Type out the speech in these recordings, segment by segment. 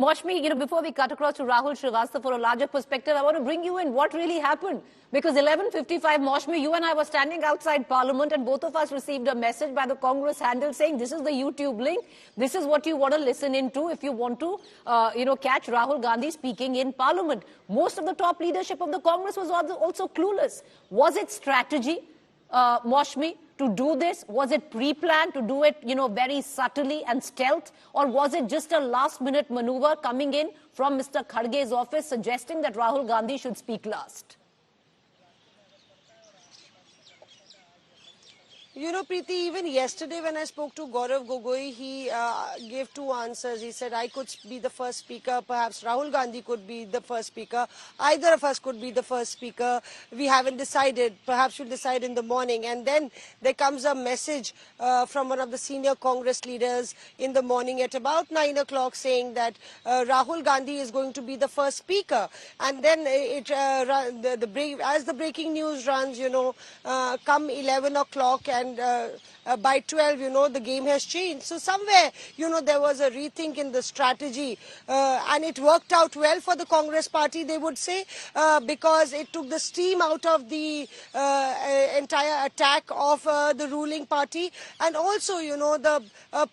Moshmi, before we cut across to Rahul Srivastava for a larger perspective, I want to bring you in what really happened. Because 11:55, Moshmi, you and I were standing outside Parliament and both of us received a message by the Congress handle saying this is the YouTube link. This is what you want to listen into if you want to, catch Rahul Gandhi speaking in Parliament. Most of the top leadership of the Congress was also clueless. Was it strategy, Moshmi, to do this? Was it pre-planned to do it, very subtly and stealth? Or was it just a last-minute maneuver coming in from Mr. Kharge's office suggesting that Rahul Gandhi should speak last? Preeti, even yesterday when I spoke to Gaurav Gogoi, he gave two answers. He said, I could be the first speaker, perhaps Rahul Gandhi could be the first speaker, either of us could be the first speaker. We haven't decided, perhaps we'll decide in the morning. And then there comes a message from one of the senior Congress leaders in the morning at about 9 o'clock saying that Rahul Gandhi is going to be the first speaker. And then as the breaking news runs, come 11 o'clock and by 12, the game has changed. So somewhere, there was a rethink in the strategy and it worked out well for the Congress party, they would say, because it took the steam out of the entire attack of the ruling party, and also, the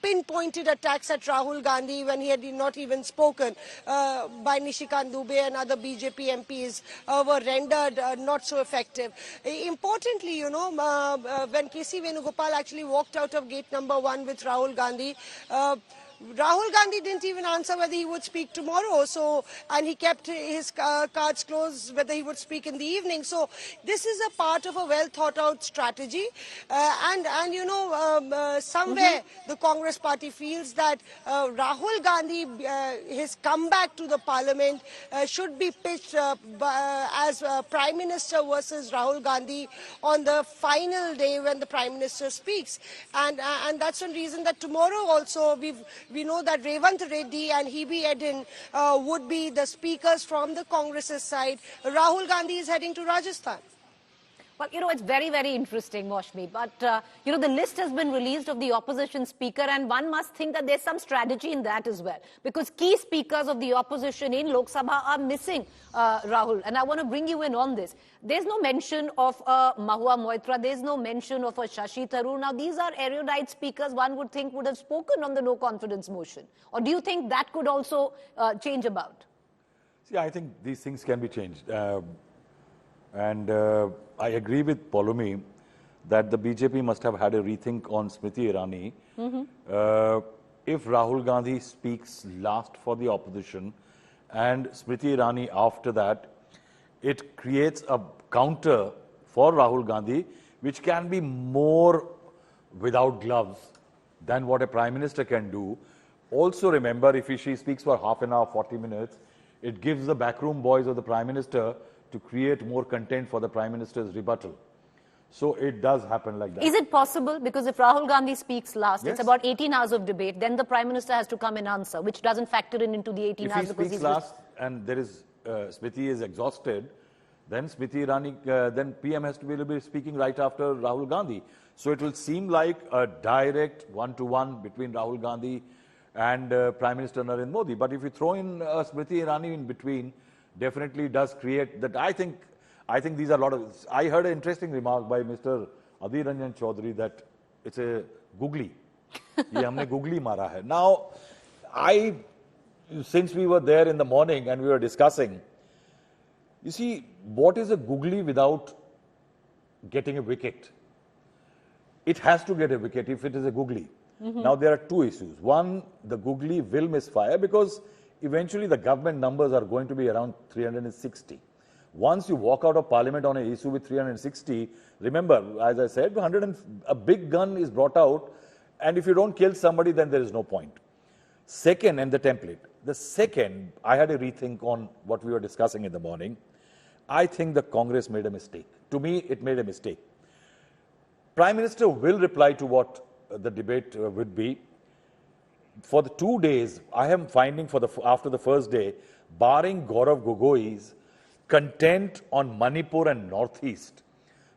pinpointed attacks at Rahul Gandhi when he had not even spoken by Nishikant Dubey and other BJP MPs were rendered not so effective. Importantly, when KC Venugopal actually walked out of gate number 1 with Rahul Gandhi, Rahul Gandhi didn't even answer whether he would speak tomorrow, and he kept his cards closed whether he would speak in the evening. So this is a part of a well thought out strategy, somewhere the Congress party feels that Rahul Gandhi, his comeback to the parliament should be pitched as Prime Minister versus Rahul Gandhi on the final day when the Prime Minister speaks, and that's one reason that tomorrow also we know that Revant Reddy and Hebe Edin would be the speakers from the Congress's side. Rahul Gandhi is heading to Rajasthan. Well, it's very, very interesting, Moshmi. But, the list has been released of the opposition speaker, and one must think that there's some strategy in that as well. Because key speakers of the opposition in Lok Sabha are missing, Rahul. And I want to bring you in on this. There's no mention of Mahua Moitra. There's no mention of a Shashi Tharoor. Now, these are erudite speakers one would think would have spoken on the no confidence motion. Or do you think that could also change about? See, I think these things can be changed. I agree with Poulomi that the BJP must have had a rethink on Smriti Irani. If Rahul Gandhi speaks last for the opposition and Smriti Irani after that, it creates a counter for Rahul Gandhi, which can be more without gloves than what a Prime Minister can do. Also remember, if she speaks for half an hour, 40 minutes, it gives the backroom boys of the Prime Minister to create more content for the Prime Minister's rebuttal. So it does happen like that. Is it possible? Because if Rahul Gandhi speaks last, yes, it's about 18 hours of debate, then the Prime Minister has to come and answer, which doesn't factor into the 18 hours. If he speaks last and there is, Smriti is exhausted, then Smriti Irani, then PM has to be speaking right after Rahul Gandhi. So it will seem like a direct one-to-one between Rahul Gandhi and Prime Minister Narendra Modi. But if you throw in Smriti Irani in between, definitely does create that. I think these are a lot of. I heard an interesting remark by Mr. Adhir Ranjan Chaudhary that it's a googly. Ye humne googly mara hai. Now, since we were there in the morning and we were discussing, you see, what is a googly without getting a wicket? It has to get a wicket if it is a googly. Now, there are two issues. One, the googly will misfire because eventually the government numbers are going to be around 360. Once you walk out of Parliament on an issue with 360, remember, as I said, a big gun is brought out, and if you don't kill somebody, then there is no point. Second, and the template. The second, I had a rethink on what we were discussing in the morning. I think the Congress made a mistake. To me, it made a mistake. Prime Minister will reply to what the debate would be. For the 2 days, I am finding after the first day, barring Gaurav Gogoi's content on Manipur and Northeast,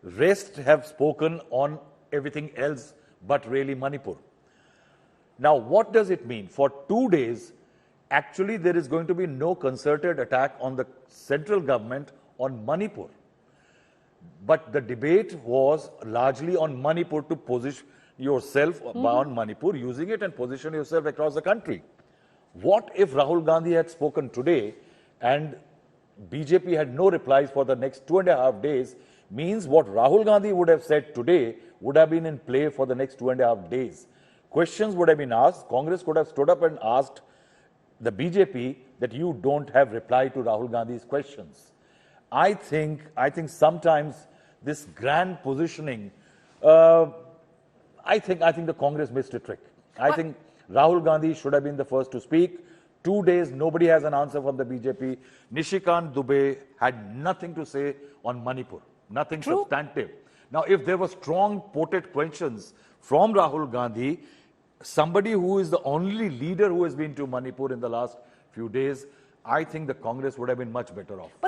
rest have spoken on everything else but really Manipur. Now, what does it mean? For 2 days, Actually, there is going to be no concerted attack on the central government on Manipur. But the debate was largely on Manipur, to position yourself on Manipur, using it and position yourself across the country. What if Rahul Gandhi had spoken today and BJP had no replies for the next 2.5 days? Means what Rahul Gandhi would have said today would have been in play for the next 2.5 days. Questions would have been asked. Congress could have stood up and asked the BJP that you don't have reply to Rahul Gandhi's questions. I think sometimes this grand positioning, I think the Congress missed a trick. I think Rahul Gandhi should have been the first to speak. 2 days, nobody has an answer from the BJP. Nishikant Dubey had nothing to say on Manipur, nothing substantive. Now, if there were strong, potent questions from Rahul Gandhi, somebody who is the only leader who has been to Manipur in the last few days, I think the Congress would have been much better off.